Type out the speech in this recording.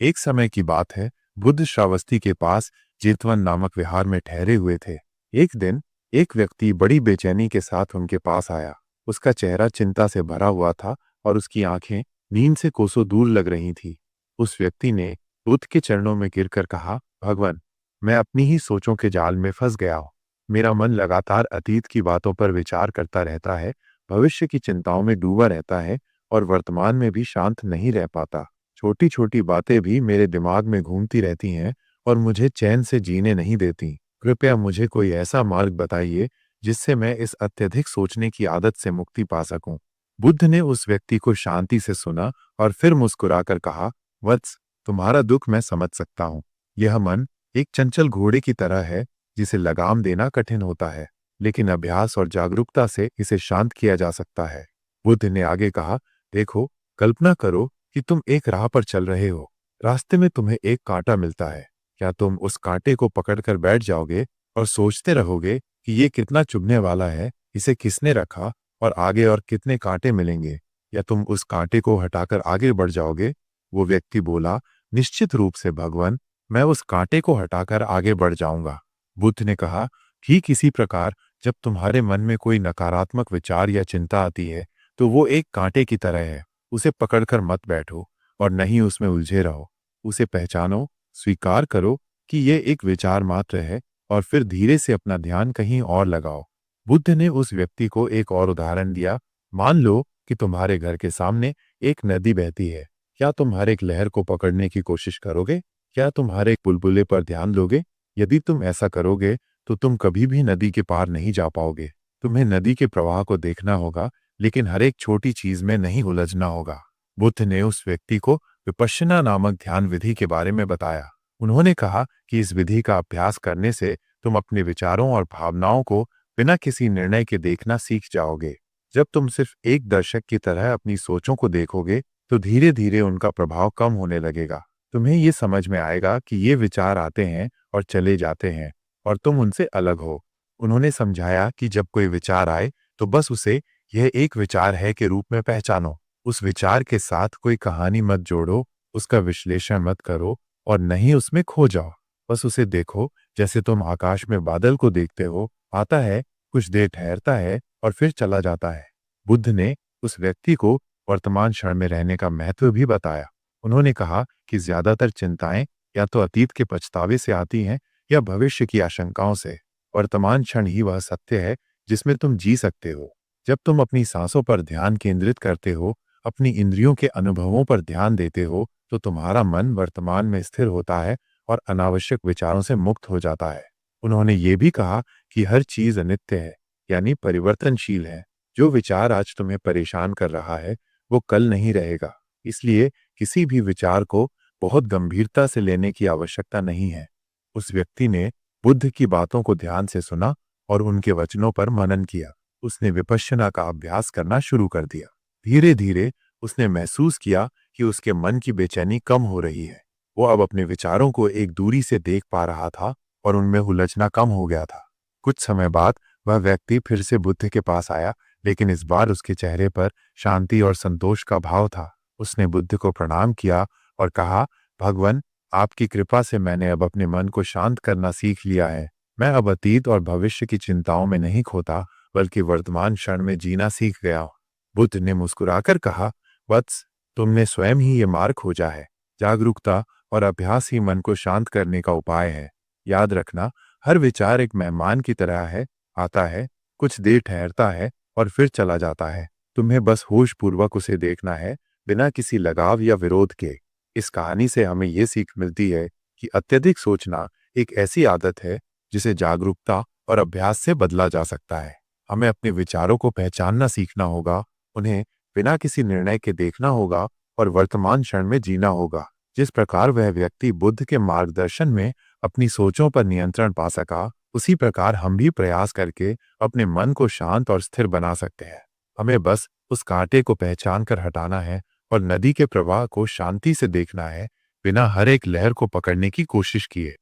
एक समय की बात है, बुद्ध श्रावस्ती के पास जेतवन नामक विहार में ठहरे हुए थे। एक दिन एक व्यक्ति बड़ी बेचैनी के साथ उनके पास आया। उसका चेहरा चिंता से भरा हुआ था और उसकी आंखें नींद से कोसों दूर लग रही थी। उस व्यक्ति ने बुद्ध के चरणों में गिरकर कहा, भगवान, मैं अपनी ही सोचों के जाल में फंस गया हूँ। मेरा मन लगातार अतीत की बातों पर विचार करता रहता है, भविष्य की चिंताओं में डूबा रहता है और वर्तमान में भी शांत नहीं रह पाता। छोटी छोटी बातें भी मेरे दिमाग में घूमती रहती हैं और मुझे चैन से जीने नहीं देती। कृपया मुझे कोई ऐसा मार्ग बताइए जिससे मैं इस अत्यधिक सोचने की आदत से मुक्ति पा सकूं। बुद्ध ने उस व्यक्ति को शांति से सुना और फिर मुस्कुराकर कहा, वत्स, तुम्हारा दुख मैं समझ सकता हूं। यह मन एक चंचल घोड़े की तरह है जिसे लगाम देना कठिन होता है, लेकिन अभ्यास और जागरूकता से इसे शांत किया जा सकता है। बुद्ध ने आगे कहा, देखो, कल्पना करो कि तुम एक राह पर चल रहे हो। रास्ते में तुम्हें एक कांटा मिलता है। क्या तुम उस कांटे को पकड़कर बैठ जाओगे और सोचते रहोगे कि ये कितना चुभने वाला है, इसे किसने रखा और आगे और कितने कांटे मिलेंगे? या तुम उस कांटे को हटाकर आगे बढ़ जाओगे? वो व्यक्ति बोला, निश्चित रूप से भगवान, मैं उस कांटे को हटाकर आगे बढ़ जाऊंगा। बुद्ध ने कहा, ठीक इसी प्रकार जब तुम्हारे मन में कोई नकारात्मक विचार या चिंता आती है, तो वो एक कांटे की तरह है। उसे पकड़कर मत बैठो और नहीं उसमें उलझे रहो। उसे पहचानो, स्वीकार करो कि ये एक विचार मात्र है और फिर धीरे से अपना ध्यान कहीं और लगाओ। बुद्ध ने उस व्यक्ति को एक और उदाहरण दिया। मान लो कि तुम्हारे घर के सामने एक नदी बहती है। क्या तुम हर एक लहर को पकड़ने की कोशिश करोगे? क्या तुम हर एक बुलबुले पर ध्यान दोगे? यदि तुम ऐसा करोगे तो तुम कभी भी नदी के पार नहीं जा पाओगे। तुम्हें नदी के प्रवाह को देखना होगा, लेकिन हर एक छोटी चीज में नहीं उलझना होगा। बुद्ध ने उस व्यक्ति को विपश्यना नामक ध्यान विधि के बारे में बताया। उन्होंने कहा कि इस विधि का अभ्यास करने से तुम अपने विचारों और भावनाओं को बिना किसी निर्णय के देखना सीख जाओगे। जब तुम सिर्फ एक दर्शक की तरह अपनी सोचों को देखोगे, तो धीरे धीरे उनका प्रभाव कम होने लगेगा। तुम्हें ये समझ में आएगा कि ये विचार आते हैं और चले जाते हैं और तुम उनसे अलग हो। उन्होंने समझाया कि जब कोई विचार आए तो बस उसे यह एक विचार है के रूप में पहचानो। उस विचार के साथ कोई कहानी मत जोड़ो, उसका विश्लेषण मत करो और नहीं उसमें खो जाओ। बस उसे देखो जैसे तुम आकाश में बादल को देखते हो, आता है, कुछ देर ठहरता है और फिर चला जाता है। बुद्ध ने उस व्यक्ति को वर्तमान क्षण में रहने का महत्व भी बताया। उन्होंने कहा कि ज्यादातर चिंताएं या तो अतीत के पछतावे से आती हैं या भविष्य की आशंकाओं से। वर्तमान क्षण ही वह सत्य है जिसमें तुम जी सकते हो। जब तुम अपनी सांसों पर ध्यान केंद्रित करते हो, अपनी इंद्रियों के अनुभवों पर ध्यान देते हो, तो तुम्हारा मन वर्तमान में स्थिर होता है और अनावश्यक विचारों से मुक्त हो जाता है। उन्होंने ये भी कहा कि हर चीज अनित्य है, यानी परिवर्तनशील है। जो विचार आज तुम्हें परेशान कर रहा है, वो कल नहीं रहेगा। इसलिए किसी भी विचार को बहुत गंभीरता से लेने की आवश्यकता नहीं है। उस व्यक्ति ने बुद्ध की बातों को ध्यान से सुना और उनके वचनों पर मनन किया। उसने विपश्यना का अभ्यास करना शुरू कर दिया। धीरे धीरे उसने महसूस किया कि उसके मन की बेचैनी कम हो रही है। वो अब अपने विचारों को एक दूरी से देख पा रहा था और उनमें उलझना कम हो गया था। कुछ समय बाद वह व्यक्ति फिर से बुद्ध के पास आया, लेकिन इस बार उसके चेहरे पर शांति और संतोष का भाव था। उसने बुद्ध को प्रणाम किया और कहा, भगवान, आपकी कृपा से मैंने अब अपने मन को शांत करना सीख लिया है। मैं अब अतीत और भविष्य की चिंताओं में नहीं खोता, बल्कि वर्तमान क्षण में जीना सीख गया हूं। बुद्ध ने मुस्कुराकर कहा, वत्स, तुमने स्वयं ही ये मार्ग खोजा है। जागरूकता और अभ्यास ही मन को शांत करने का उपाय है। याद रखना, हर विचार एक मेहमान की तरह है, आता है, कुछ देर ठहरता है और फिर चला जाता है। तुम्हें बस होश पूर्वक उसे देखना है, बिना किसी लगाव या विरोध के। इस कहानी से हमें यह सीख मिलती है कि अत्यधिक सोचना एक ऐसी आदत है जिसे जागरूकता और अभ्यास से बदला जा सकता है। हमें अपने विचारों को पहचानना सीखना होगा, उन्हें बिना किसी निर्णय के देखना होगा और वर्तमान क्षण में जीना होगा। जिस प्रकार वह व्यक्ति बुद्ध के मार्गदर्शन में अपनी सोचों पर नियंत्रण पा सका, उसी प्रकार हम भी प्रयास करके अपने मन को शांत और स्थिर बना सकते हैं। हमें बस उस कांटे को पहचान कर हटाना है और नदी के प्रवाह को शांति से देखना है, बिना हर एक लहर को पकड़ने की कोशिश किए।